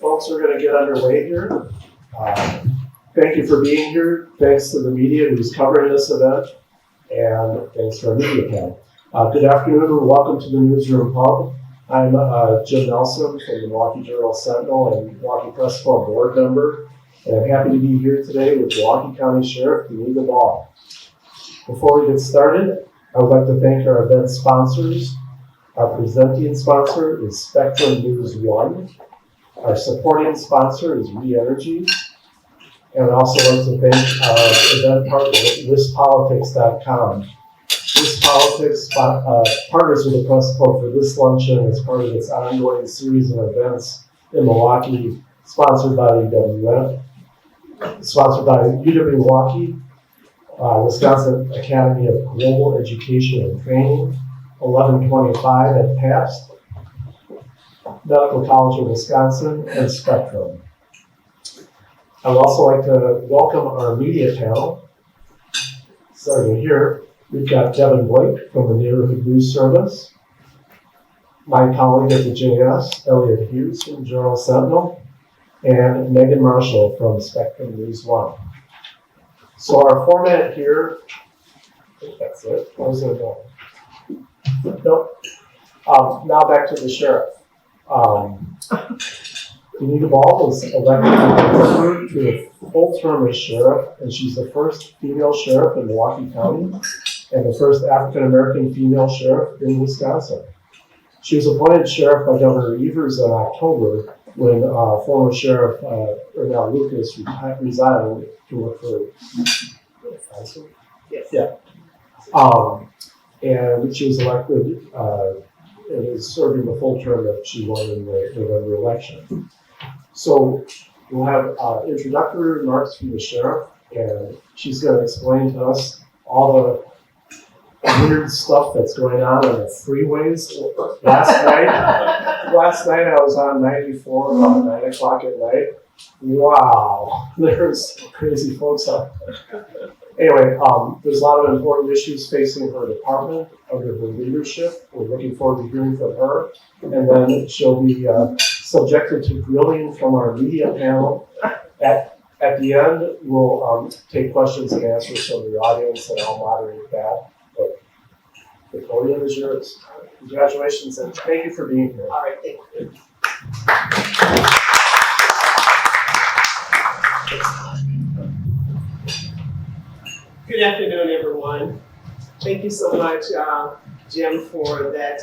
Folks, we're going to get underway here. Thank you for being here. Thanks to the media who's covering this event, and thanks to our media panel. Good afternoon and welcome to the Newsroom Hub. I'm Jim Nelson from the Milwaukee Journal-Sentinel and Milwaukee Press Club board member, and I'm happy to be here today with Milwaukee County Sheriff Denita. Before we get started, I would like to thank our event sponsors. Our presenting sponsor is Spectrum News 1. Our supporting sponsor is ReEnergy. And I'd also like to thank our event partner, WisPolitics.com. WisPolitics partners with the Press Club for this luncheon as part of its ongoing series of events in Milwaukee, sponsored by UW-Milwaukee, Wisconsin Academy of Global Education and Training, 1125 at PAST, Medical College of Wisconsin, and Spectrum. I would also like to welcome our media panel. Starting here, we've got Devin Blake from the Neighborhood News Service, my colleague at the JS, Elliot Hughes from Journal-Sentinel, and Megan Marshall from Spectrum News 1. So our format here, I think that's it. How's it going? Nope. Now back to the sheriff. Denita was elected to a full term as sheriff, and she's the first female sheriff in Milwaukee County and the first African American female sheriff in Wisconsin. She was appointed sheriff by Governor Evers in October when former Sheriff Earnell Lucas resigned to work for Council. Yes. Yeah. And she was elected and is serving the full term that she won in the November election. So we'll have introductory remarks from the sheriff, and she's going to explain to us all the weird stuff that's going on the freeways. Last night I was on 94 about 9 o'clock at night. Wow, there's crazy folks out there. Anyway, there's a lot of important issues facing her department under her leadership. We're looking forward to hearing from her. And then she'll be subjected to grilling from our media panel. At the end, we'll take questions and answers from the audience, and I'll moderate that. But the podium is yours. Congratulations, and thank you for being here. All right, thank you. Good afternoon, everyone. Thank you so much, Jim, for that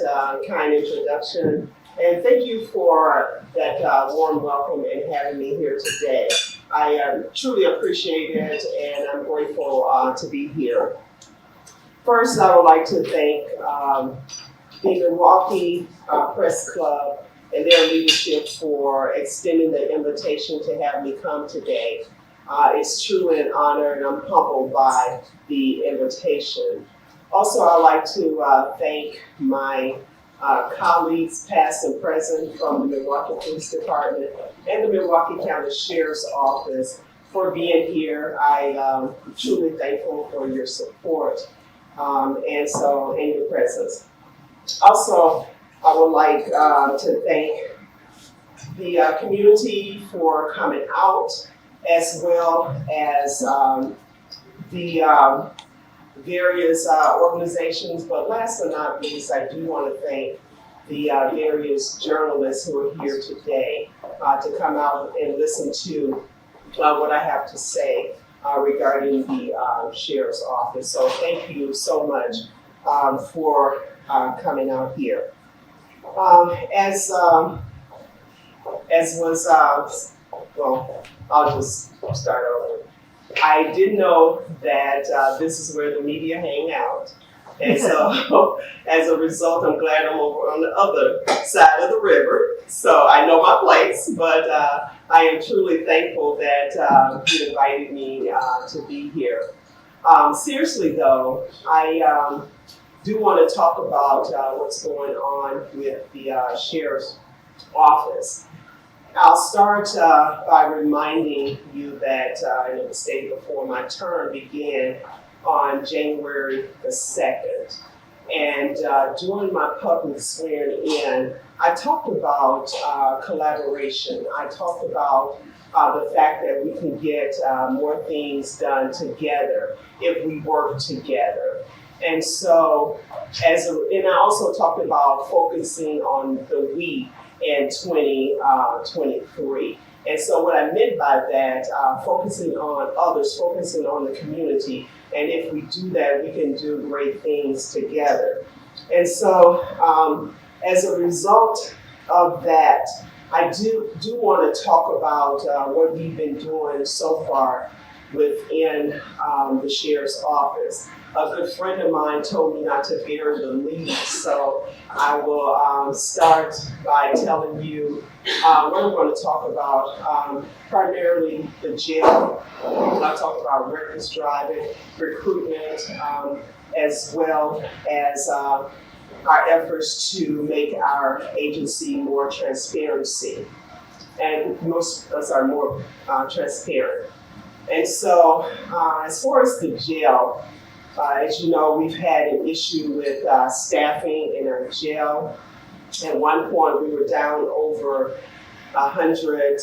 kind introduction. And thank you for that warm welcome and having me here today. I truly appreciate it, and I'm grateful to be here. First, I would like to thank the Milwaukee Press Club and their leadership for extending the invitation to have me come today. It's truly an honor, and I'm humbled by the invitation. Also, I'd like to thank my colleagues, past and present, from the Milwaukee Police Department and the Milwaukee County Sheriff's Office for being here. I'm truly thankful for your support and your presence. Also, I would like to thank the community for coming out, as well as the various organizations. But last but not least, I do want to thank the various journalists who are here today to come out and listen to what I have to say regarding the Sheriff's Office. So thank you so much for coming out here. As was well, I'll just start over. I did know that this is where the media hang out. And so as a result, I'm glad I'm over on the other side of the river. So I know my place, but I am truly thankful that you invited me to be here. Seriously though, I do want to talk about what's going on with the Sheriff's Office. I'll start by reminding you that the state before my term began on January the 2nd. And during my public swearing in, I talked about collaboration. I talked about the fact that we can get more things done together if we work together. And so, and I also talked about focusing on the we in 2023. And so what I meant by that, focusing on others, focusing on the community, and if we do that, we can do great things together. And so as a result of that, I do want to talk about what we've been doing so far within the sheriff's office. A good friend of mine told me not to bury the lead, so I will start by telling you what I'm going to talk about. Primarily the jail. I'll talk about reckless driving, recruitment, as well as our efforts to make our agency more transparency, and most of us are more transparent. And so, as far as the jail, as you know, we've had an issue with staffing in our jail. At one point, we were down over 100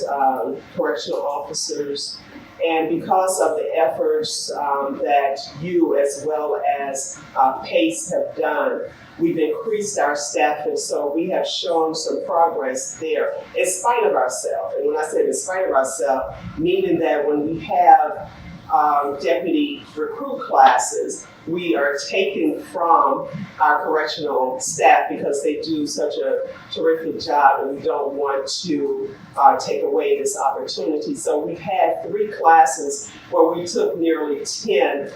correctional officers. And because of the efforts that you as well as PACE have done, we've increased our staffing, so we have shown some progress there in spite of ourselves. And when I say in spite of ourselves, meaning that when we have deputy recruit classes, we are taking from our correctional staff because they do such a terrific job, and we don't want to take away this opportunity. So we've had 3 classes where we took nearly 10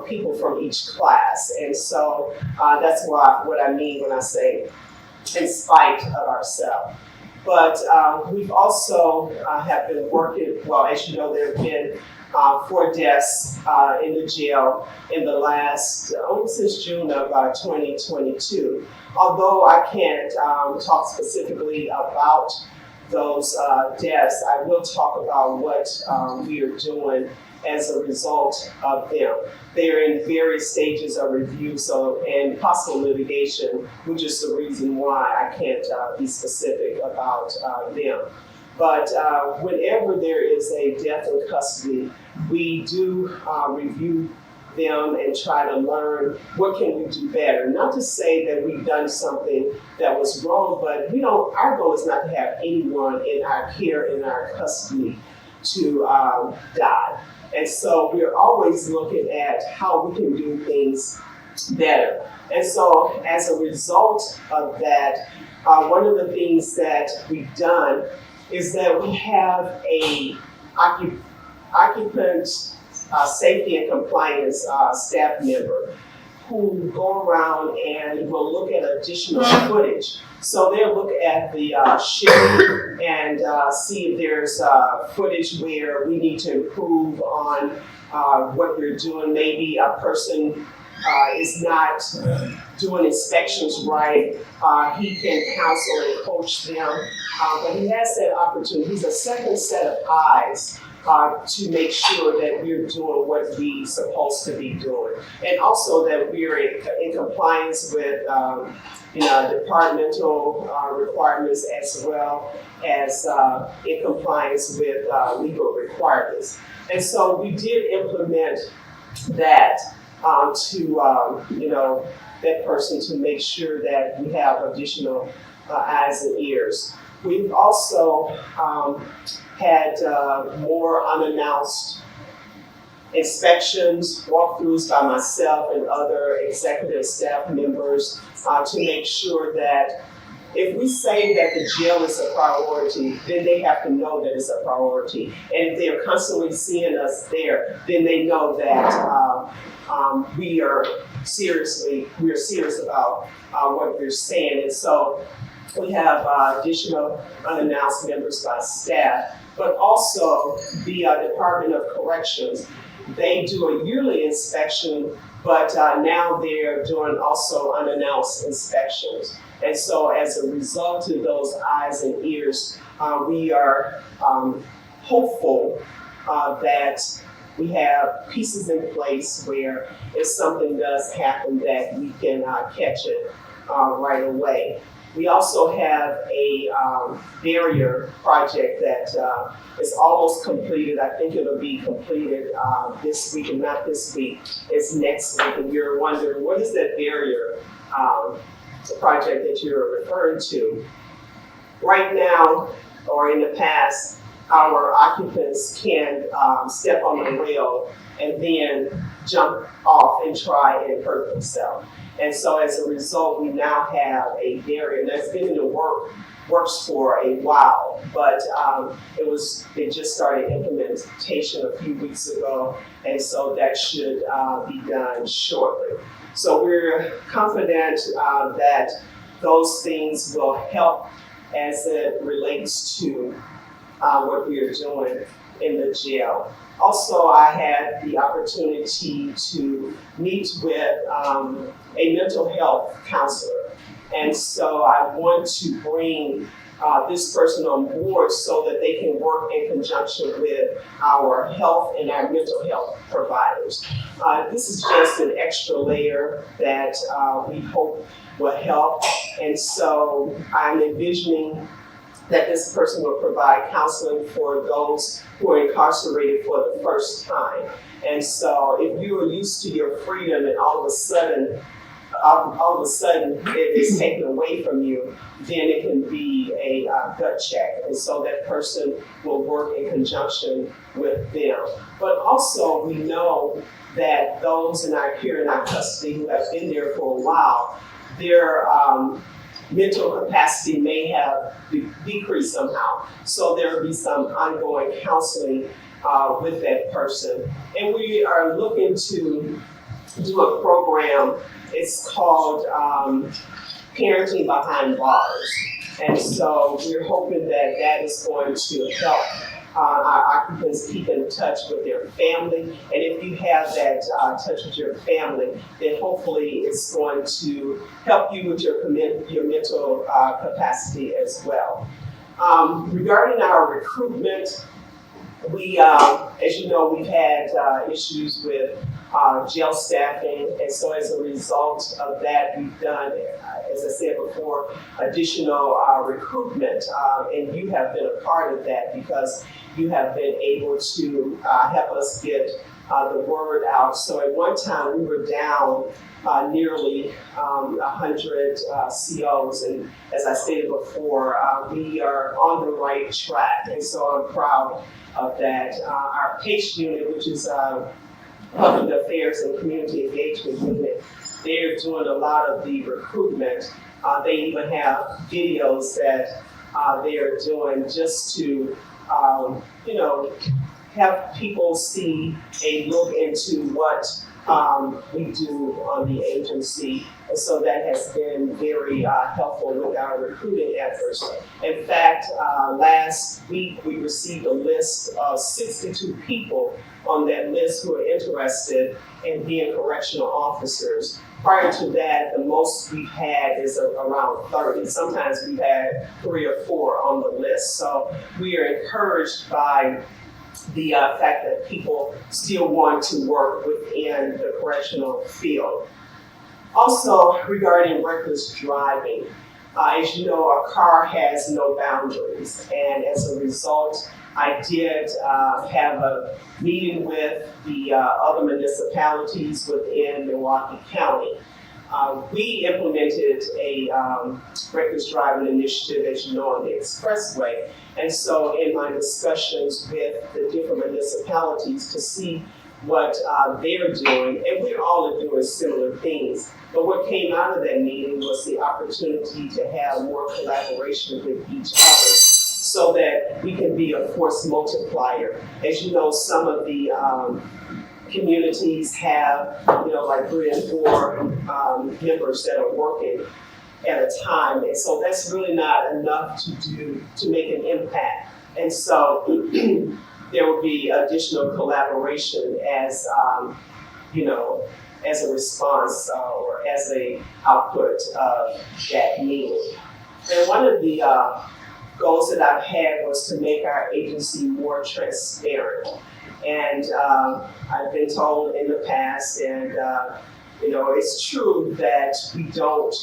people from each class. And so that's what I mean when I say in spite of ourselves. But we've also have been working, well, as you know, there have been 4 deaths in the jail in the last, since June of 2022. Although I can't talk specifically about those deaths, I will talk about what we are doing as a result of them. They are in various stages of review, and possible litigation, which is the reason why I can't be specific about them. But whenever there is a death in custody, we do review them and try to learn what can we do better. Not to say that we've done something that was wrong, but our goal is not to have anyone in our care, in our custody, to die. And so we're always looking at how we can do things better. And so as a result of that, one of the things that we've done is that we have a occupant safety and compliance staff member who go around and will look at additional footage. So they'll look at the shift and see if there's footage where we need to improve on what we're doing. Maybe a person is not doing inspections right. He can counsel and coach them, but he has that opportunity. He's a second set of eyes to make sure that we're doing what we're supposed to be doing, and also that we're in compliance with departmental requirements, as well as in compliance with legal requirements. And so we did implement that to that person, to make sure that we have additional eyes and ears. We've also had more unannounced inspections, walkthroughs by myself and other executive staff members to make sure that if we say that the jail is a priority, then they have to know that it's a priority. And if they're constantly seeing us there, then they know that we're serious about what we're saying. And so we have additional unannounced members by staff, but also the Department of Corrections. They do a yearly inspection, but now they're doing also unannounced inspections. And so as a result of those eyes and ears, we are hopeful that we have pieces in place where if something does happen, that we can catch it right away. We also have a barrier project that is almost completed. I think it'll be completed this week, and not this week, it's next week. And you're wondering, what is that barrier project that you're referring to? Right now, or in the past, our occupants can step on the rail and then jump off and try and hurt themselves. And so as a result, we now have a barrier that's been in the works for a while, but it just started implementation a few weeks ago, and so that should be done shortly. So we're confident that those things will help as it relates to what we are doing in the jail. Also, I had the opportunity to meet with a mental health counselor. And so I want to bring this person on board so that they can work in conjunction with our health and our mental health providers. This is just an extra layer that we hope will help. And so I'm envisioning that this person will provide counseling for those who are incarcerated for the first time. And so if you are used to your freedom and all of a sudden it is taken away from you, then it can be a gut check. And so that person will work in conjunction with them. But also we know that those here in our custody who have been there for a while, their mental capacity may have decreased somehow. So there will be some ongoing counseling with that person. And we are looking to do a program. It's called Parenting Behind Bars. And so we're hoping that that is going to help our occupants keep in touch with their family. And if you have that touch with your family, then hopefully it's going to help you with your mental capacity as well. Regarding our recruitment, we, as you know, we've had issues with jail staffing, and so as a result of that, we've done, as I said before, additional recruitment, and you have been a part of that because you have been able to help us get the word out. So at one time, we were down nearly 100 COs, and as I stated before, we are on the right track, and so I'm proud of that. Our PACE unit, which is Public Affairs and Community Engagement Unit, they're doing a lot of the recruitment. They even have videos that they are doing just to, have people see a look into what we do on the agency. And so that has been very helpful with our recruiting efforts. In fact, last week we received a list of 62 people on that list who are interested in being correctional officers. Prior to that, the most we've had is around 30. Sometimes we've had 3 or 4 on the list. So we are encouraged by the fact that people still want to work within the correctional field. Also, regarding reckless driving, as you know, our car has no boundaries, and as a result, I did have a meeting with the other municipalities within Milwaukee County. We implemented a reckless driving initiative, as you know, on the expressway. And so in my discussions with the different municipalities to see what they're doing, and we're all doing similar things. But what came out of that meeting was the opportunity to have more collaboration with each other so that we can be a force multiplier. As you know, some of the communities have, like 3 and 4 members that are working at a time. And so that's really not enough to make an impact. And so there will be additional collaboration as, as a response or as a output of that meeting. And one of the goals that I've had was to make our agency more transparent. And I've been told in the past, and It's true that we don't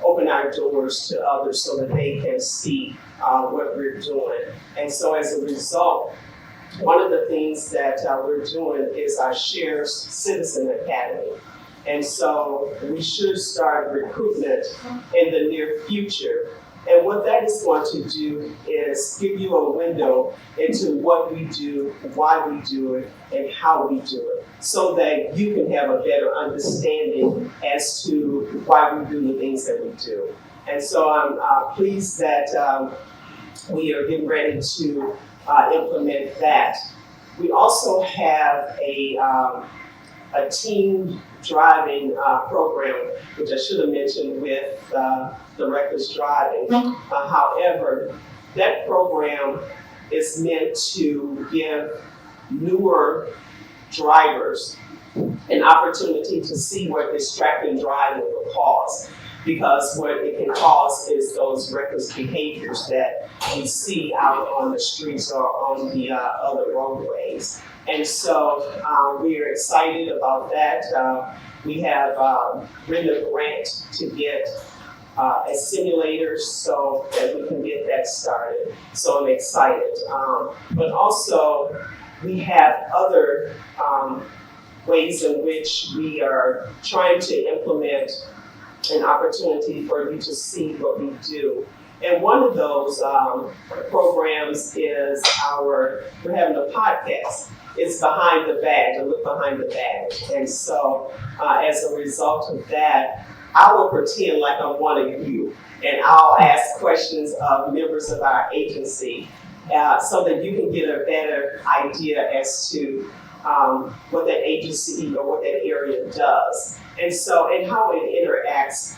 open our doors to others so that they can see what we're doing. And so as a result, one of the things that we're doing is our Shared Citizen Academy. And so we should start recruitment in the near future. And what that is going to do is give you a window into what we do, why we do it, and how we do it, so that you can have a better understanding as to why we do the things that we do. And so I'm pleased that we are getting ready to implement that. We also have a team driving program, which I should have mentioned with the reckless driving. However, that program is meant to give newer drivers an opportunity to see what distracted driving will cause. Because what it can cause is those reckless behaviors that you see out on the streets or on the other roadways. And so we are excited about that. We have written a grant to get a simulator so that we can get that started. So I'm excited. But also we have other ways in which we are trying to implement an opportunity for you to see what we do. And one of those programs is we're having a podcast. It's Behind the Badge, a look behind the badge. And so as a result of that, I will pretend like I'm one of you, and I'll ask questions of members of our agency so that you can get a better idea as to what that agency or what that area does. And how it interacts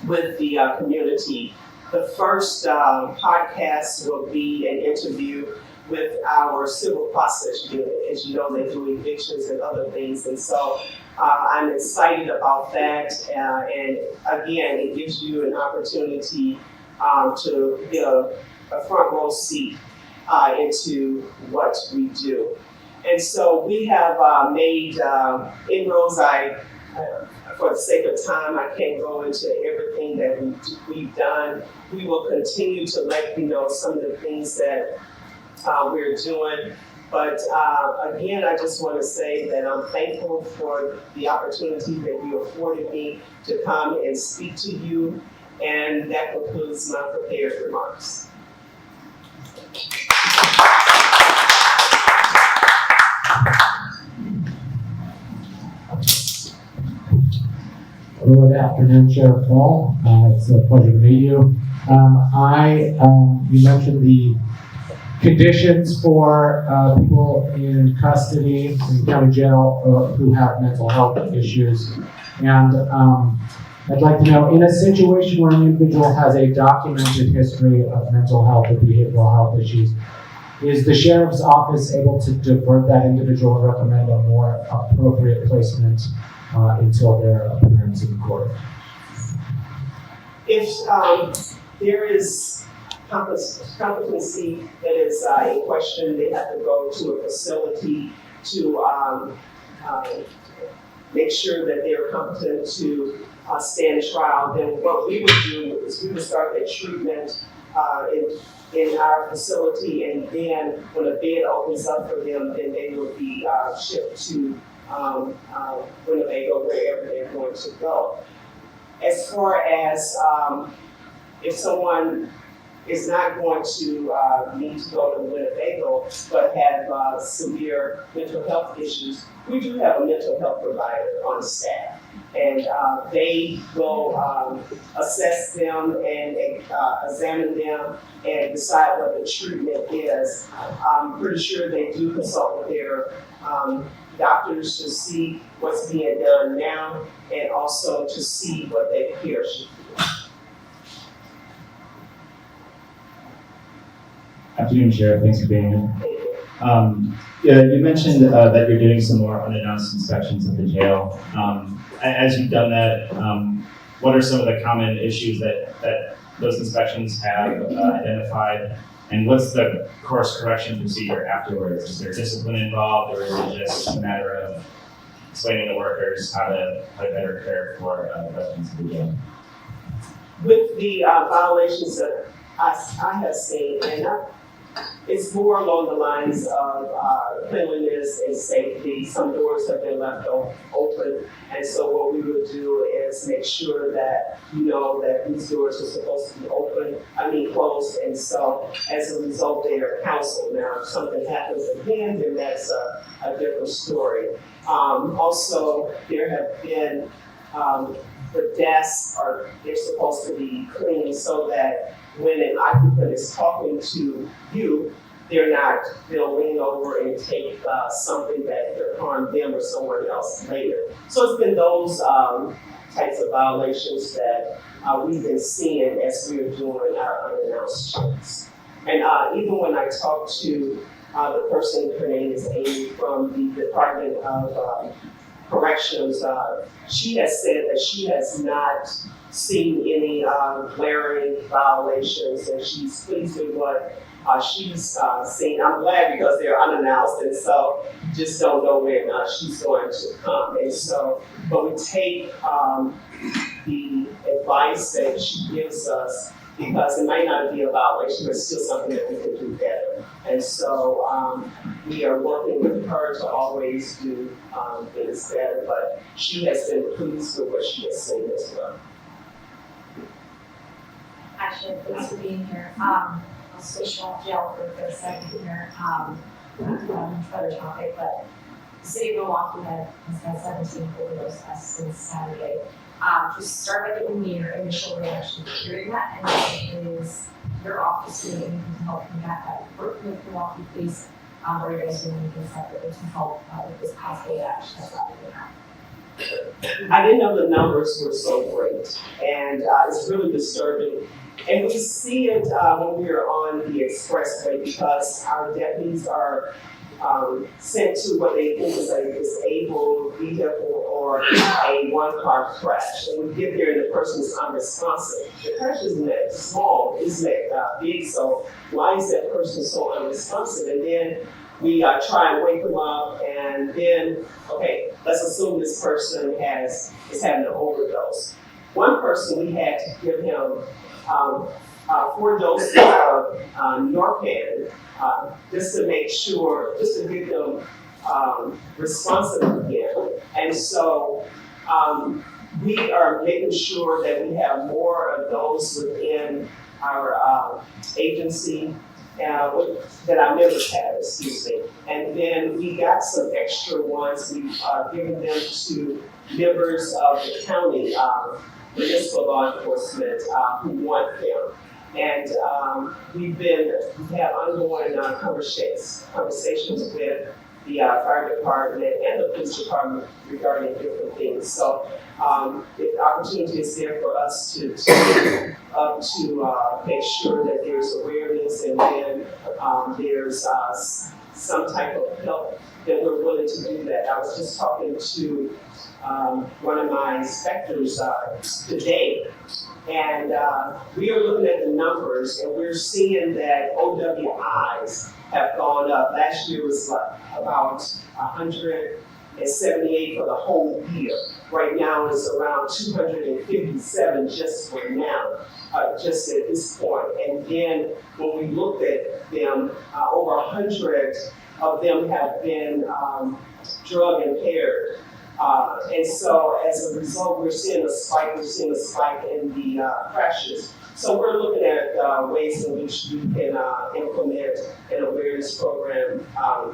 with the community. The first podcast will be an interview with our civil process unit. As you know, they do evictions and other things. And so I'm excited about that. And again, it gives you an opportunity to get a front row seat into what we do. And so we have made inroads. For the sake of time, I can't go into everything that we've done. We will continue to let you know some of the things that we're doing. But again, I just want to say that I'm thankful for the opportunity that you afforded me to come and speak to you. And that concludes my prepared remarks. Good afternoon, Sheriff Earnell. It's a pleasure to meet you. You mentioned the conditions for people in custody in county jail who have mental health issues. And I'd like to know, in a situation where an individual has a documented history of mental health or behavioral health issues, is the sheriff's office able to divert that individual and recommend a more appropriate placement until their appearance in court? If there is competency that is in question, they have to go to a facility to make sure that they're competent to stand trial. Then what we would do is we would start that treatment in our facility, and then when a bed opens up for them, then they will be shipped to Winnebago, wherever they're going to go. As far as if someone is not going to need to go to Winnebago but have severe mental health issues, we do have a mental health provider on staff. And they will assess them and examine them and decide what the treatment is. I'm pretty sure they do consult with their doctors to see what's being done now and also to see what their care should be. Afternoon, Sheriff. Thanks for being here. You mentioned that you're doing some more unannounced inspections of the jail. As you've done that, what are some of the common issues that those inspections have identified? And what's the course correction procedure afterwards? Is there discipline involved, or is it just a matter of explaining to workers how to better care for veterans of the jail. With the violations that I have seen, and it's more along the lines of cleanliness and safety. Some doors have been left open, and so what we would do is make sure that you know that these doors are supposed to be closed, and so as a result, they are counseled. Now, if something happens again, then that's a different story. Also, there have been the desks they're supposed to be clean so that when an occupant is talking to you, they'll lean over and take something that could harm them or someone else later. So it's been those types of violations that we've been seeing as we're doing our unannounced checks. And even when I talk to the person, her name is Amy from the Department of Corrections, she has said that she has not seen any glaring violations, and she's pleased with what she's seen. I'm glad because they're unannounced, and so you just don't know when she's going to come. And so, but we take the advice that she gives us because it might not be a violation, but it's still something that we can do better. And so we are working with her to always do things better, but she has been pleased with what she has seen as well. Actually, thanks for being here. I'll switch off jail for a second here. Another topic, but the city of Milwaukee has had 17 overdose tests since Saturday. Just start by giving me your initial reaction to hearing that, and is your office doing anything to help combat that? Working with Milwaukee Police, or are you guys doing anything separately to help with this possible action that's happening now? I didn't know the numbers were so great, and it's really disturbing. And we see it when we're on the expressway because our deputies are sent to what they think is a disabled vehicle or a one-car crash. And we get there and the person is unresponsive. The crash isn't that small, isn't that big, so why is that person so unresponsive? And then we try and wake them up, and then, okay, let's assume this person is having an overdose. One person, we had to give him 4 doses of Narcan, just to make sure, just to get them responsive again. And so we are making sure that we have more of those within our agency that our members have, And then we got some extra ones. We've given them to members of the county municipal law enforcement who want them. And we have ongoing conversations with the fire department and the police department regarding different things. So the opportunity is there for us to make sure that there's awareness, and then there's some type of help that we're willing to do that. I was just talking to one of my inspectors today, and we are looking at the numbers, and we're seeing that OWIs have gone up. Last year was about 178 for the whole year. Right now it's around 257 just for now, just at this point. And then when we looked at them, over 100 of them have been drug impaired. And so as a result, we're seeing a spike in the crashes. So we're looking at ways in which we can implement an awareness program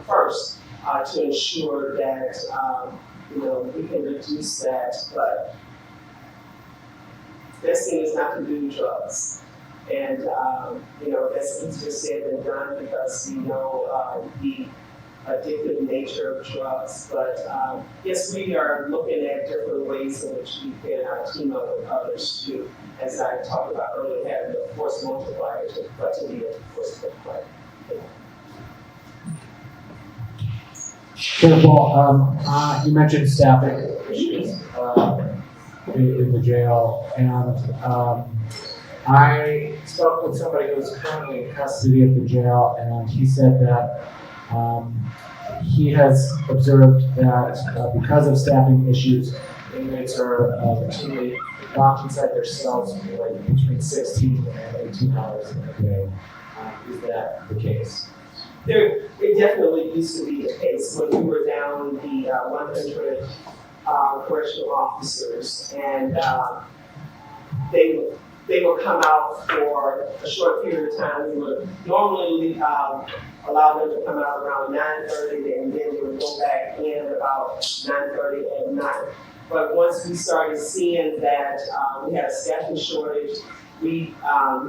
first to ensure that we can reduce that. But the best thing is not to do drugs. And that's easier said than done because we know the addictive nature of drugs. But yes, we are looking at different ways in which we can team up with others too. As I talked about earlier, having the force multiplier to be a force multiplier. Sure, well, you mentioned staffing issues in the jail, and I spoke with somebody who is currently in custody at the jail, and he said that He has observed that because of staffing issues, inmates are routinely locked inside their cells for like between 16 and 18 hours a day. Is that the case? It definitely used to be the case when we were down the 100 correctional officers, and they would come out for a short period of time. We would normally allow them to come out around 9:30, and then they would go back in about 9:30 at night. But once we started seeing that we had a staffing shortage, we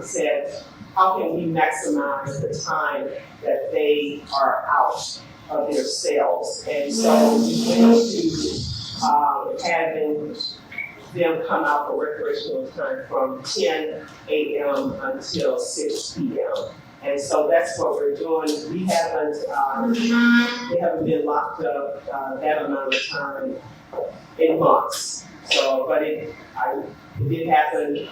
said, how can we maximize the time that they are out of their cells? And so we went to having them come out for recreational time from 10 a.m. until 6 p.m. And so that's what we're doing. They haven't been locked up that amount of time in months. So, but it did happen.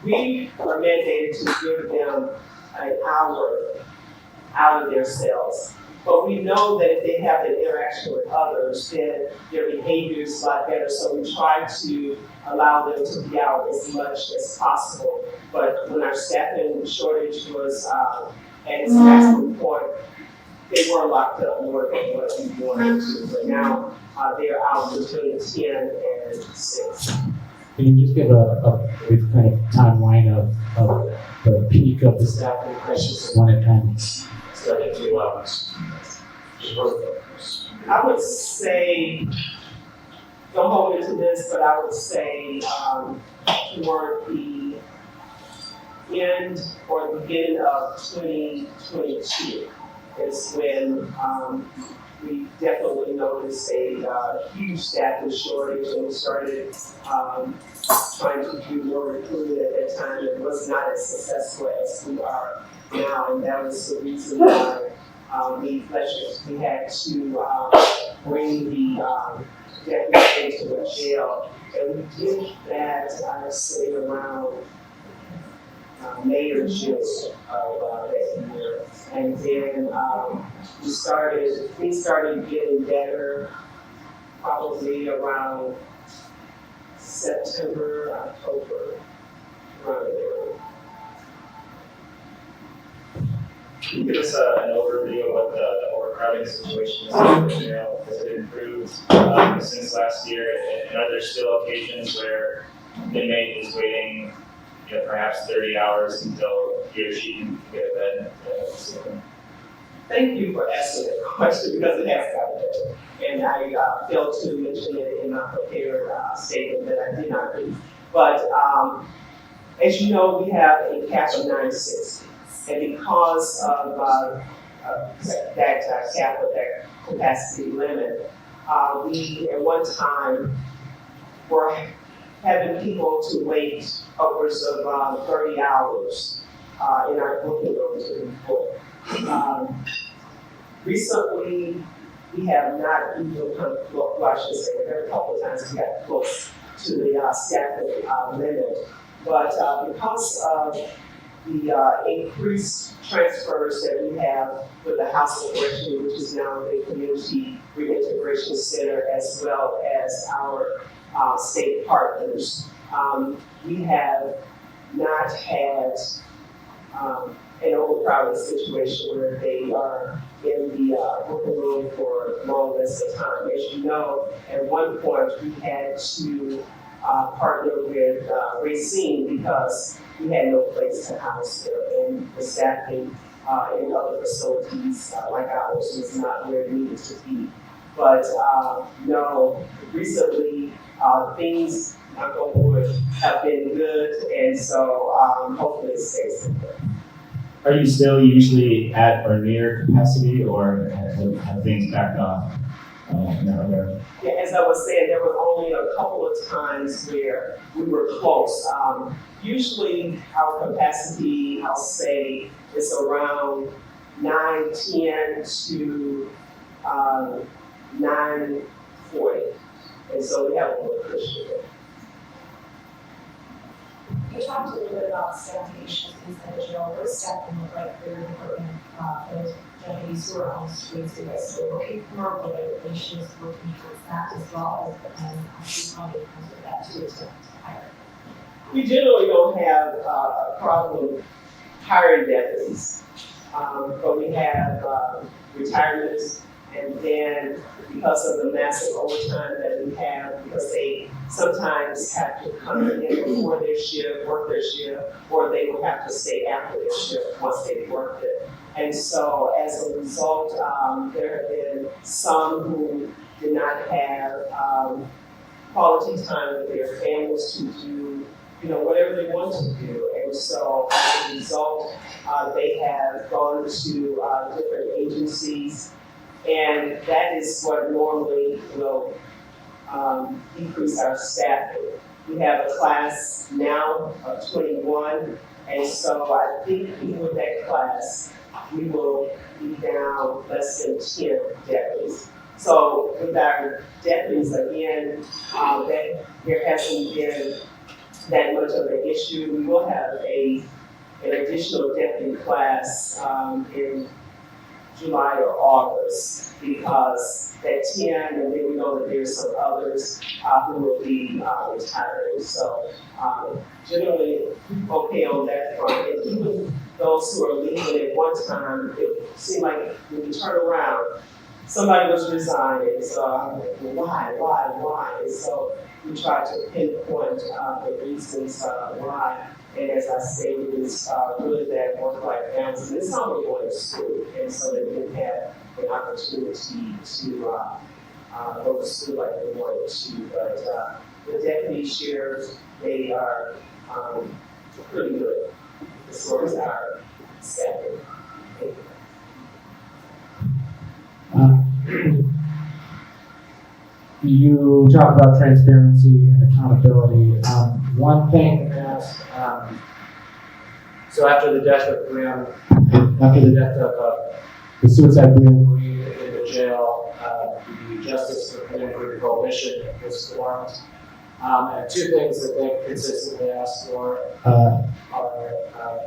We are mandated to give them an hour out of their cells. But we know that if they have the interaction with others, then their behavior is a lot better. So we try to allow them to be out as much as possible. But when our staffing shortage was at its maximum point, they were locked up more than what we wanted to. But now they are out between 10 and 6. Can you just give a brief kind of timeline of the peak of the staffing crisis when it kind of started to I would say, don't hold me to this, but I would say toward the end or the beginning of 2022 is when we definitely noticed a huge staffing shortage, and we started trying to do more recruiting at that time. It was not as successful as we are now, and that was the reason why we had to bring the deputy into the jail, and we did that, I say, around May or June of that year. And then things started getting better probably around September, October, around there. Can you give us an overview of what the overcrowding situation is in the jail? Has it improved since last year? And are there still occasions where an inmate is waiting, perhaps 30 hours until he or she can get a bed? Thank you for asking that question, because it has gotten better. And I failed to mention it in my prepared statement that I did not do. But as you know, we have a cap of 960. And because of that cap of that capacity limit, we at one time were having people to wait upwards of 30 hours in our booking rooms to be booked. Recently, we have not even come close. Well, I should say, there are a couple of times we got close to the staffing limit. But because of the increased transfers that we have with the House of Correction, which is now the Community Reintegration Center, as well as our state partners, we have not had an overcrowded situation where they are in the booking room for long lengths of time. As you know, at one point we had to partner with Racine because we had no place to house them, and the staffing in other facilities like ours was not where it needed to be. But no, recently things, knock on wood, have been good, and so hopefully it stays that way. Are you still usually at or near capacity, or have things backed off in that regard? Yeah, as I was saying, there were only a couple of times where we were close. Usually our capacity, I'll say, is around 910 to 940. And so we have a little cushion there. You talked a little bit about staffing issues inside the jail. What does staffing look like for your department for those deputies who are on the streets, because we're looking for whether issues working towards that as well, and I'll see how it comes with that too, to hire. We generally don't have a problem hiring deputies, but we have retirements, and then because of the massive overtime that we have, because they sometimes have to come in before their shift, work their shift, or they will have to stay after their shift once they've worked it. And so as a result, there have been some who did not have quality time with their families to do, whatever they want to do. And so as a result, they have gone to different agencies, and that is what normally will increase our staffing. We have a class now of 21, and so I think even with that class, we will be down less than 10 deputies. So with our deputies, again, that there hasn't been that much of an issue. We will have an additional deputy class in July or August, because that 10, and then we know that there's some others who will be retiring. So generally okay on that front. And even those who are leaving at one time, it seemed like when you turn around, somebody was resigning. So I'm like, why? And so we try to pinpoint the reasons why. And as I stated, it's really that work-life balance. And it's not really going to school, and so they didn't have an opportunity to go to school like they wanted to. But the deputy sheriffs, they are pretty good as far as our staffing. You talk about transparency and accountability. One thing that, so after the death of the suicide Graham Green in the jail, the Justice for Graham Green Coalition was formed. And two things that they consistently ask for are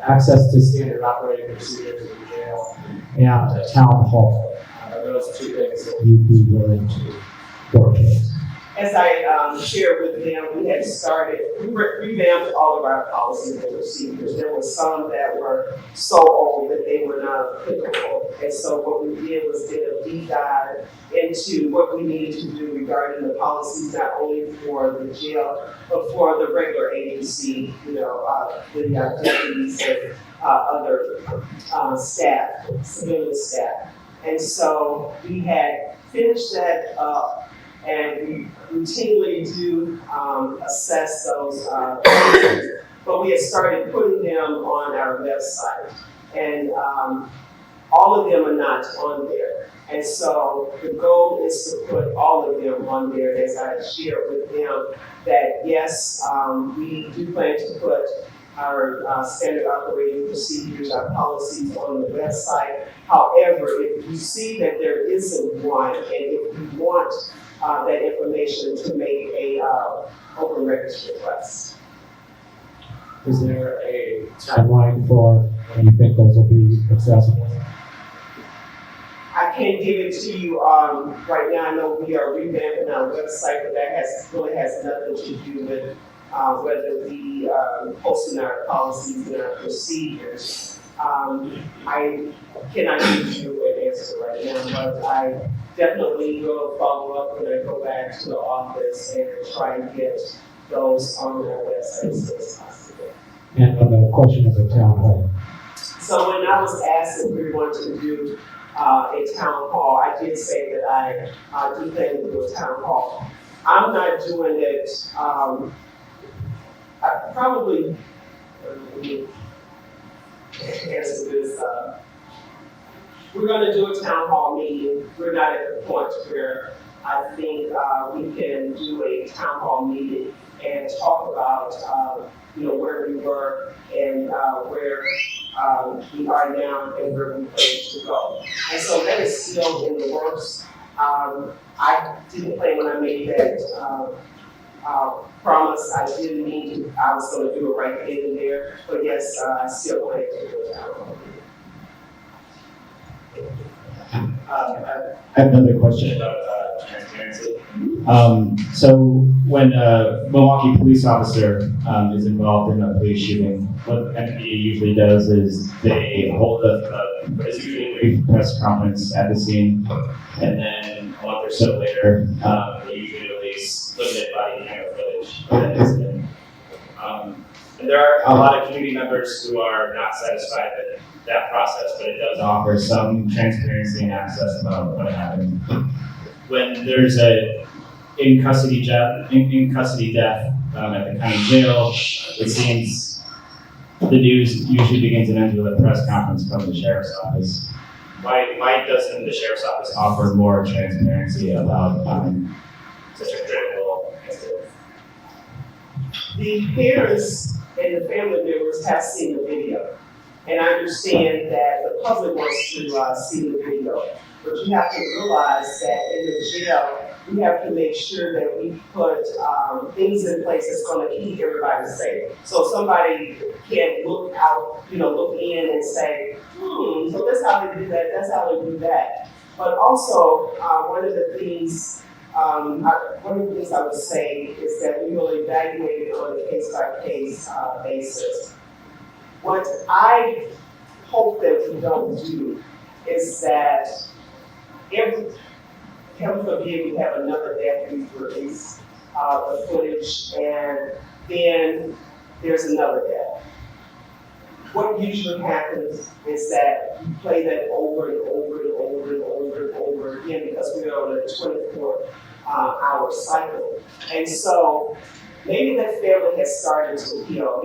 access to standard operating procedures in the jail and a town hall. Those two things that you'd be willing to work with. As I shared with them, we had started, we revamped all of our policies and procedures. There were some that were so old that they were not applicable. And so what we did was did a deep dive into what we needed to do regarding the policies, not only for the jail, but for the regular agency, the deputies and other staff, civilian staff. And so we had finished that up. And we routinely do assess those policies, but we had started putting them on our website, and all of them are not on there. And so the goal is to put all of them on there, as I shared with them, that yes, we do plan to put our standard operating procedures, our policies on the website. However, if you see that there isn't one, and if you want that information, to make a open records request. Is there a timeline for when you think those will be accessible? I can't give it to you right now. I know we are revamping our website, but that really has nothing to do with whether we posting our policies and our procedures. I cannot give you an answer right now, but I definitely will follow up when I go back to the office and try and get those on our website as soon as possible. And on the question of the town hall. So when I was asked if we wanted to do a town hall, I did say that I do plan to do a town hall. I'm not doing it, I probably answer this. We're going to do a town hall meeting. We're not at the point where I think we can do a town hall meeting and talk about where we were and where we are now and where we plan to go. And so that is still in the works. I didn't plan when I made that promise. I didn't mean to. I was going to do it right then and there. But yes, I still plan to do a town hall meeting. I have another question about transparency. So when a Milwaukee police officer is involved in a police shooting, what MPD usually does is they hold what is usually a brief press conference at the scene, and then a month or so later, they usually release limited body camera footage of that incident. And there are a lot of community members who are not satisfied with that process, but it does offer some transparency and access about what happened. When there's a in custody death at the county jail, it seems the news usually begins and ends with a press conference from the sheriff's office. Why doesn't the sheriff's office offer more transparency about such a critical incident? The parents and the family members have seen the video. And I understand that the public wants to see the video. But you have to realize that in the jail, we have to make sure that we put things in place that's going to keep everybody safe. So somebody can't look out, look in and say, so that's how they do that, that's how they do that. But also, one of the things I would say is that we will evaluate it on a case-by-case basis. What I hope that we don't do is that heaven forbid we have another death we release the footage and then there's another death. What usually happens is that you play that over and over and over and over and over again because we're on a 24-hour cycle. And so maybe that family has started to heal.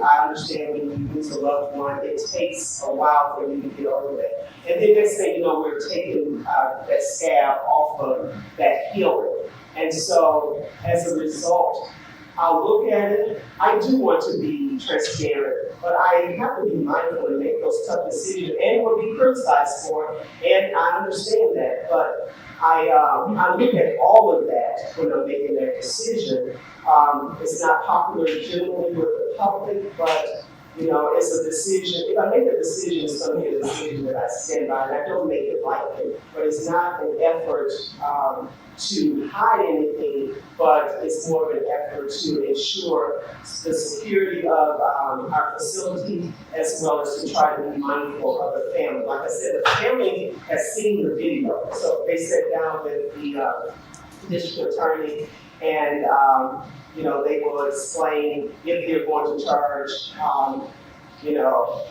I understand when you lose a loved one, it takes a while for you to get over it. And then next thing you know, we're taking that scab off of that healing. And so as a result, I'll look at it. I do want to be transparent, but I have to be mindful and make those tough decisions and will be criticized for it. And I understand that, but I look at all of that when I'm making that decision. It's not popular generally with the public, but it's a decision. If I make a decision, it's going to be a decision that I stand by, and I don't make it lightly. But it's not an effort to hide anything, but it's more of an effort to ensure the security of our facility, as well as to try to be mindful of the family. Like I said, the family has seen the video, so they sat down with the district attorney, and they will explain if they're going to charge,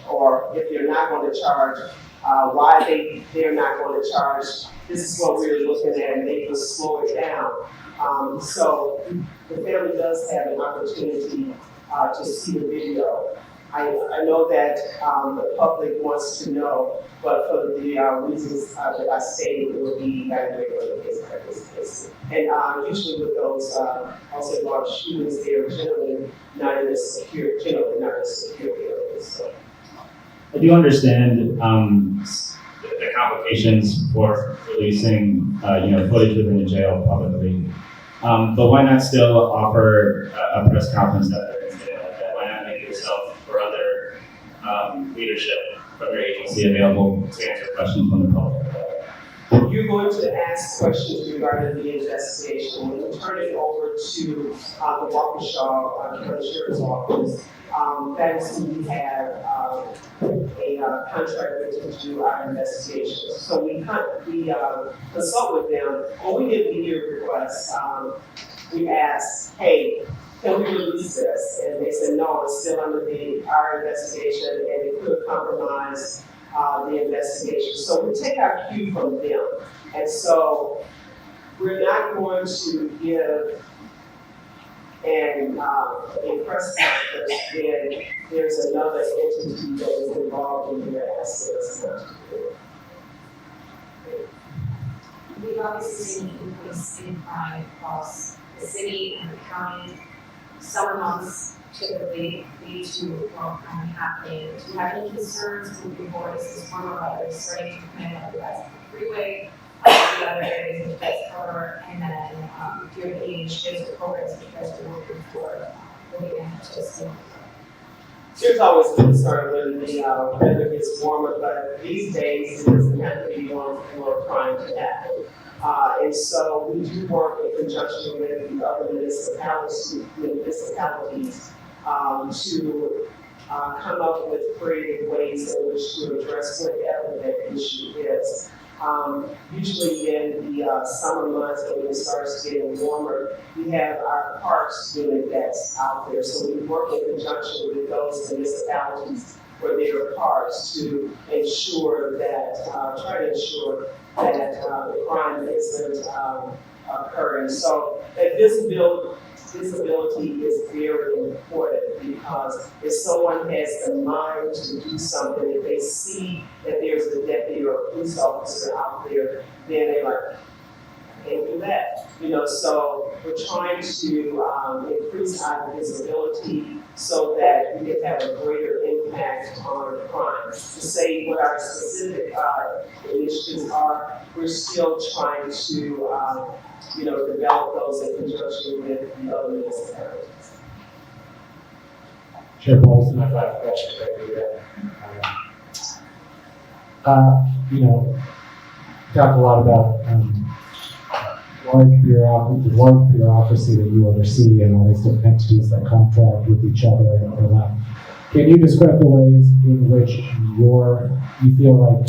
or if they're not going to charge, why they're not going to charge. This is what we're looking at, and they will slow it down. So the family does have an opportunity to see the video. I know that the public wants to know, but for the reasons that I stated, it will be evaluated on a case-by-case basis. And usually with those, I'll say large shootings, they are generally not in a secure area. So. I do understand the complications for releasing, footage within the jail publicly. But why not still offer a press conference that they're going to do like that? Why not make yourself or other leadership from your agency available to answer questions from the public? You're going to ask questions regarding the investigation. When you turn it over to the Waukesha County Sheriff's Office, that is who we have a contract with to do our investigations. So we consult with them. When we get media requests, we ask, hey, can we release this? And they said, no, it's still under our investigation, and it could compromise the investigation. So we take our cue from them. And so we're not going to give a press conference when there's another entity that is involved in their assets. We've obviously seen an increase in crime across the city and the county. Summer months typically lead to more crime happening. Do you have any concerns moving forward? Is this one or other starting to plan on the freeway, the other areas of the bachelor, and then do you have any initiatives or programs that you guys are working for moving into this? There's always a concern when the weather gets warmer, but these days it doesn't have to be warm for crime to happen. And so we do work in conjunction with the other municipalities to come up with creative ways in which to address whatever that issue is. Usually in the summer months when it starts getting warmer, we have our parks unit that's out there. So we work in conjunction with those municipalities for their parks to ensure that, try to ensure that the crime isn't occurring. So that visibility is very important because if someone has the mind to do something, if they see that there's a deputy or a police officer out there, then they're like, I can't do that. So we're trying to increase our visibility so that we can have a greater impact on crime. To say what our specific initiatives are, we're still trying to develop those in conjunction with the other municipalities. Sheriff Paulson, I've got a question for you. Talked a lot about the large bureaucracy that you oversee and all these different entities that contract with each other and all that. Can you describe the ways in which you feel like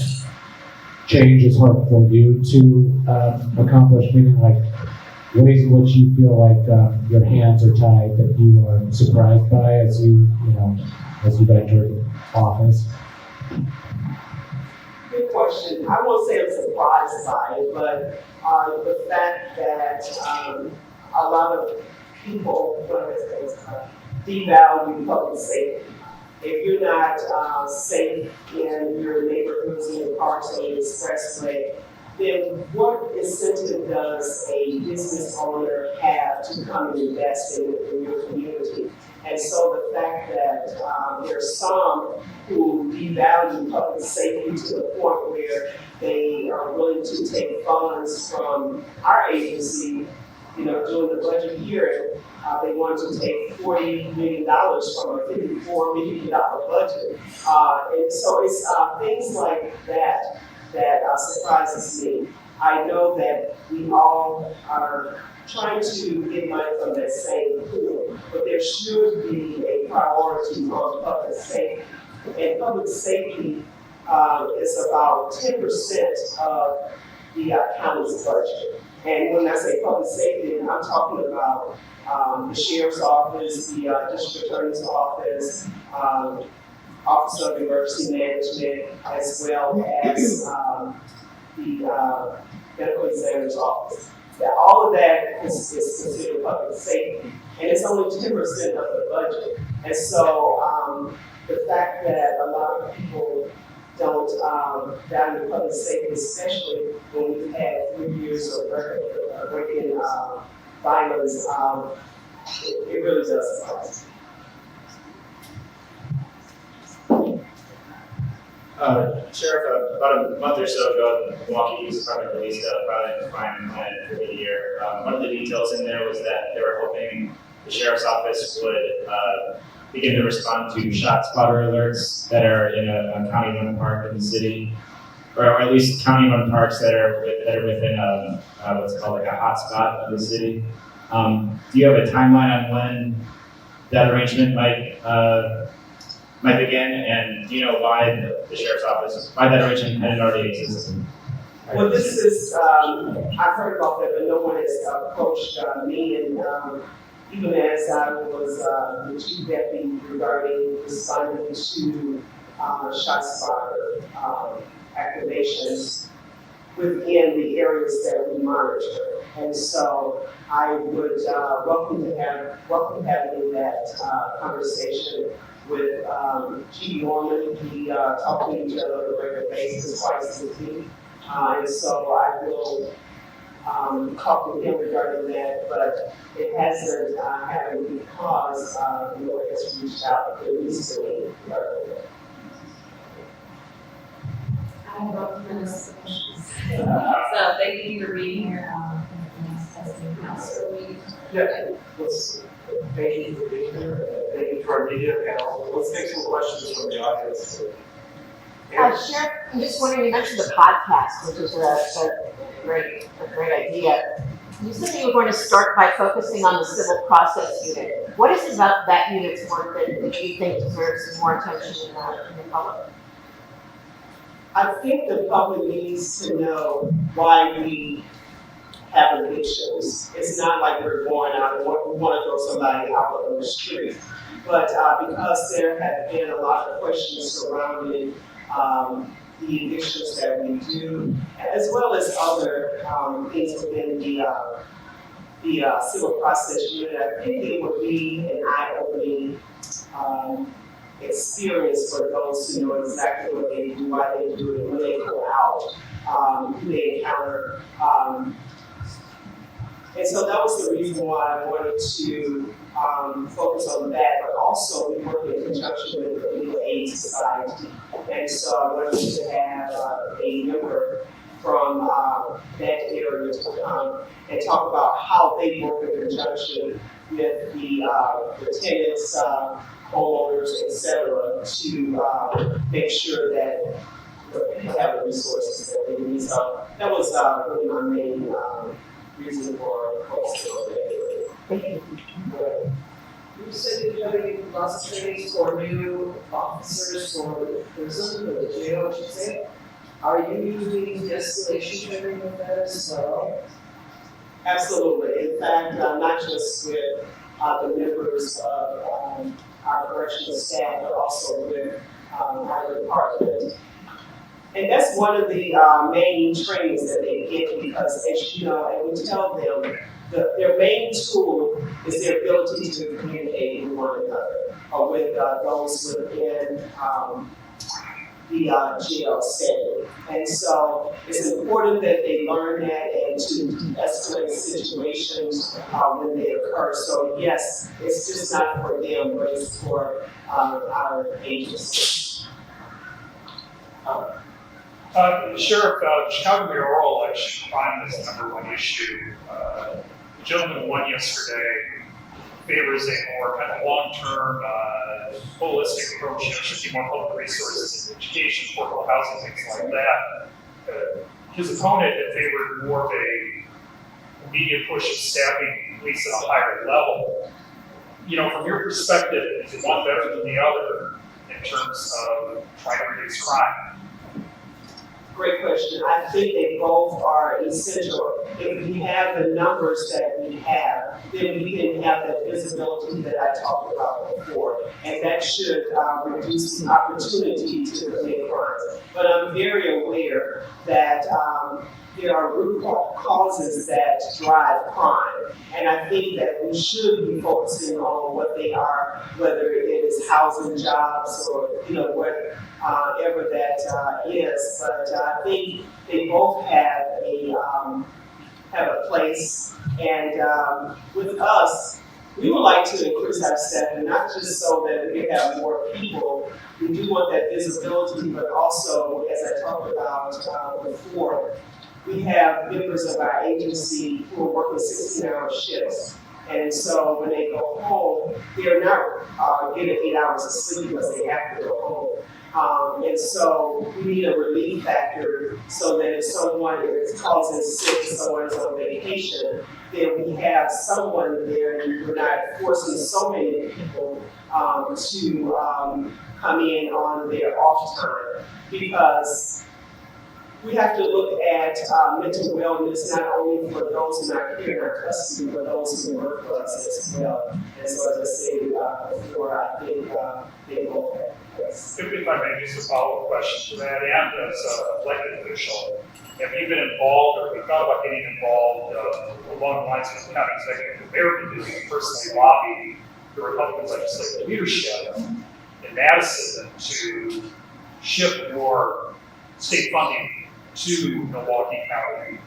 change is hard for you to accomplish, meaning like ways in which you feel like your hands are tied that you are surprised by as you've entered office? Good question. I won't say I'm surprised by it, but the fact that a lot of people devalue public safety. If you're not safe in your neighborhoods, in your parks, on your expressway, then what incentive does a business owner have to come and invest in your community? And so the fact that there are some who devalue public safety to the point where they are willing to take funds from our agency, during the budget year, they want to take $40 million from a $54 million budget. And so it's things like that surprises me. I know that we all are trying to get money from that same pool, but there should be a priority on public safety. And public safety is about 10% of the county's budget. And when I say public safety, I'm talking about the sheriff's office, the district attorney's office, Office of Emergency Management, as well as the medical examiner's office. All of that is considered public safety, and it's only 10% of the budget. And so the fact that a lot of people don't value public safety, especially when we've had 3 years of breaking violence, it really does surprise me. Sheriff, about a month or so ago, the Milwaukee Police Department released a product crime plan for the year. One of the details in there was that they were hoping the sheriff's office would begin to respond to shot spotter alerts that are in a county-owned park in the city, or at least county-owned parks that are within what's called like a hotspot of the city. Do you have a timeline on when that arrangement might begin, and do you know why the sheriff's office, why that arrangement hadn't already existed? Well, this is, I've heard about that, but no one has approached me, and even as I was the chief deputy regarding responding to shot spotter activations within the areas that we monitor. And so I would welcome having that conversation with Chief Norman. We talk to each other on a regular basis, twice a week. And so I will talk with him regarding that, but it hasn't happened because no one has reached out at least to me regarding that. I have about 2 minutes of questions. So thank you for being here. So we Yeah, thank you for being here. Thank you to our media panel. Let's take some questions from the audience. Sheriff, I'm just wondering, you mentioned the podcast, which is a great idea. You said you were going to start by focusing on the civil process unit. What is it about that unit's work that you think deserves more attention in the public? I think the public needs to know why we have evictions. It's not like we're going out and we want to throw somebody out on the street. But because there have been a lot of questions surrounding the evictions that we do, as well as other things within the civil process unit, I think it would be an eye-opening experience for those who know exactly what they do, why they do it, when they go out, who they encounter. And so that was the reason why I wanted to focus on that, but also we work in conjunction with the Legal Aid Society. And so I wanted to have a member from that area to come and talk about how they work in conjunction with the tenants, homeowners, et cetera, to make sure that they have the resources that they need. So that was really my main reason for focusing on that area. You said you're doing lots of trainings for new officers for the prison or the jail, I should say. Are you doing de-escalation training with that as well? Absolutely. In fact, not just with the members of our correctional staff, but also with our department. And that's one of the main trainings that they get because, as you know, and we tell them, their main tool is their ability to communicate with one another or with those within the jail setting. And so it's important that they learn that and to de-escalate situations when they occur. So yes, it's just not for them, but it's for our agency. Sheriff, Chicago mayoral election crime is the #1 issue. The gentleman won yesterday, favors a more kind of long-term, holistic approach, shifting more public resources into education, affordable housing, things like that. His opponent had favored more of a immediate push of staffing police at a higher level. You know, from your perspective, is one better than the other in terms of trying to reduce crime? Great question. I think they both are essential. If we have the numbers that we have, then we can have that visibility that I talked about before. And that should reduce the opportunity to commit crimes. But I'm very aware that there are root causes that drive crime. And I think that we should be focusing on what they are, whether it is housing, jobs, or whatever that is. But I think they both have a place. And with us, we would like to increase our staff, and not just so that we have more people. We do want that visibility, but also, as I talked about before, we have members of our agency who are working 16-hour shifts. And so when they go home, they're not getting 8 hours of sleep because they have to go home. And so we need a relief factor so that if someone is causing sick, someone is on vacation, then we have someone there and we're not forcing so many people to come in on their off time. Because we have to look at mental wellness not only for those who are here in our custody, but those who work for us as well. And so, as I said before, I think they both have this. If I may, just a follow-up question to that, and as an elected official, have you been involved or have you thought about getting involved along the lines of the county executive American do you personally lobby the Republican legislative leadership in Madison to shift more state funding to Milwaukee County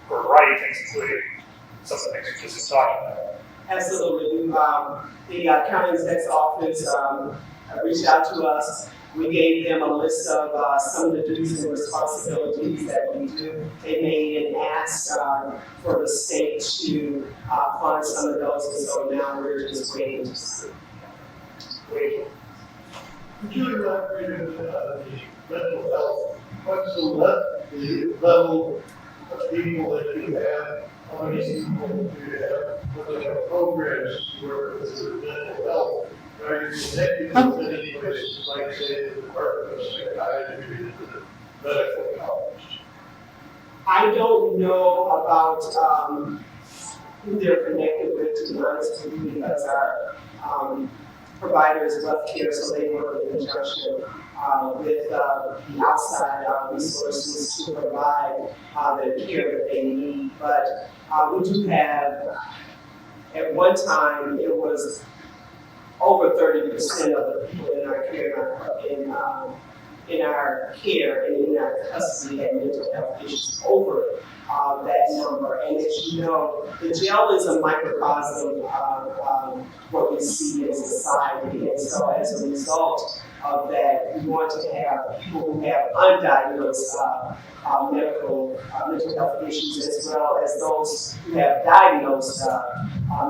for a variety of things, including some of the things we just been talking about? Absolutely. The county exec's office reached out to us. We gave them a list of some of the duties and responsibilities that we do. They made an ask for the state to fund some of those, and so now we're just waiting to see. Could you elaborate on the mental health? What's the level of people that you have? How many people do you have? What kind of programs you work with mental health? Are you connected with any places, like say the Department of Psychiatry, the medical college? I don't know about who they're connected with, to be honest with you, because our providers left here, so they work in conjunction with the outside resources to provide the care that they need. But we do have, at one time, it was over 30% of the people in our care, in our care and in our custody had mental health issues over that number. And as you know, the jail is a microcosm of what we see in society. And so as a result of that, we want to have people who have undiagnosed mental health issues, as well as those who have diagnosed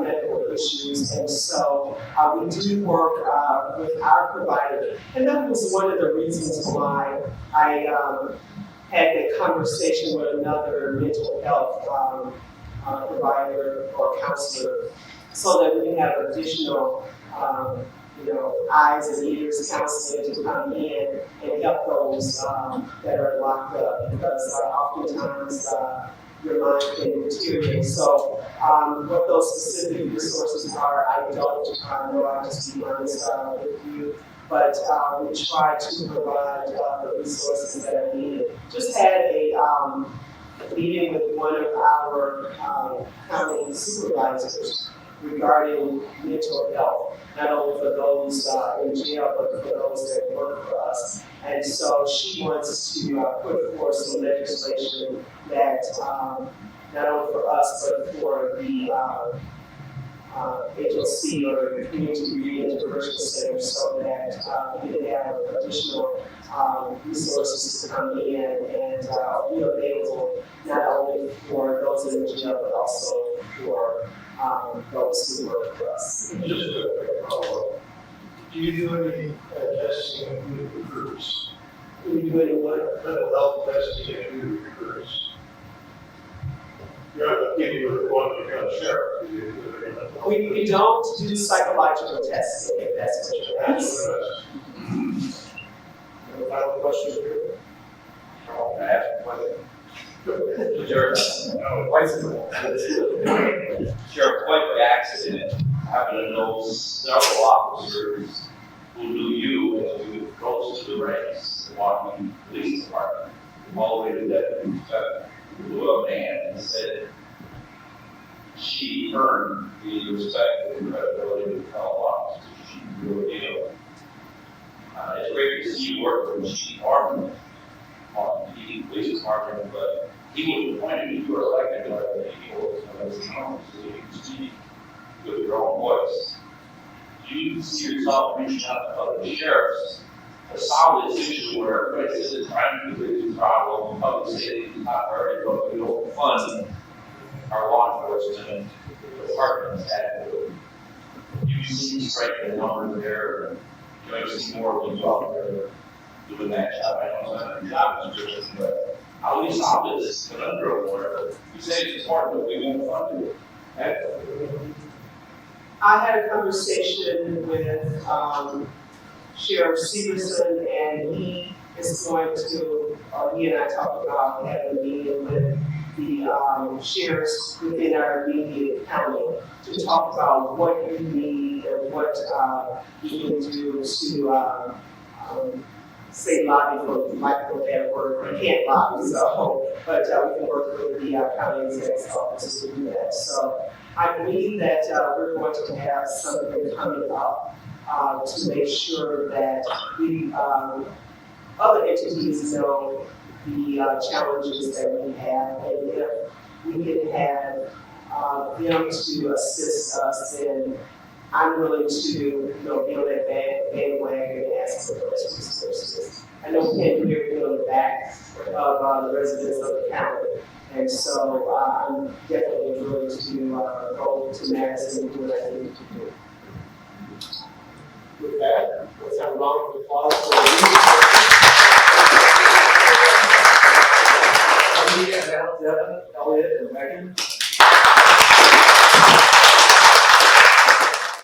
medical issues. And so we do work with our provider. And that was one of the reasons why I had that conversation with another mental health provider or counselor, so that we can have additional eyes and ears counseling to come in and help those that are locked up, because oftentimes your mind can deteriorate. So what those specific resources are, I don't know. I'll just be honest with you. But we try to provide the resources that are needed. Just had a meeting with one of our county supervisors regarding mental health, not only for those in jail, but for those that work for us. And so she wants to put forth some legislation that not only for us, but for the HLC or the Community Reintegration Center, so that we can have additional resources to come in and be available not only for those in jail, but also for those who work for us. Just a quick follow-up. Do you do any testing with recruits? Do we do any what? Mental health testing with recruits? You're not giving you a one to become sheriff. Do you do any mental health? We don't do psychological testing, if that's what you're asking. Any final questions here? I'll ask a question. Sheriff, Sheriff, quite the accident happened to know several officers who knew you as you rose to the ranks, the Milwaukee Police Department, all the way to deputy inspector, to a man and said she earned the respect and credibility of fellow officers. She really did. It's great to see you work for the chief department, on the police department, but he was appointed, you were elected by the people, so you can speak with your own voice. Do you see yourself reaching out to other sheriffs to solve this issue where, for instance, crime is a problem, public safety is not priority, but we don't fund our law enforcement departments adequately? Do you see striking the numbers there? Do you see more of them out there doing that job? I know it's not a job description, but how do we solve this conundrum where you say it's important, but we won't fund it? I had a conversation with Sheriff Severson, and he is going to, he and I talked about having a meeting with the sheriffs within our immediate county to talk about what you need and what you can do to say lobby for lack of a bad word. We can't lobby, so, but we can work with the county executive's office to do that. So I believe that we're going to have something coming up to make sure that the other entities know the challenges that we have, and if we can have them to assist us, then I'm willing to, be on that bandwagon and ask for those resources. I know we can't do everything on the back of the residents of the county, and so I'm definitely willing to go to Madison and do what I need to do. With that, let's have a round of applause for the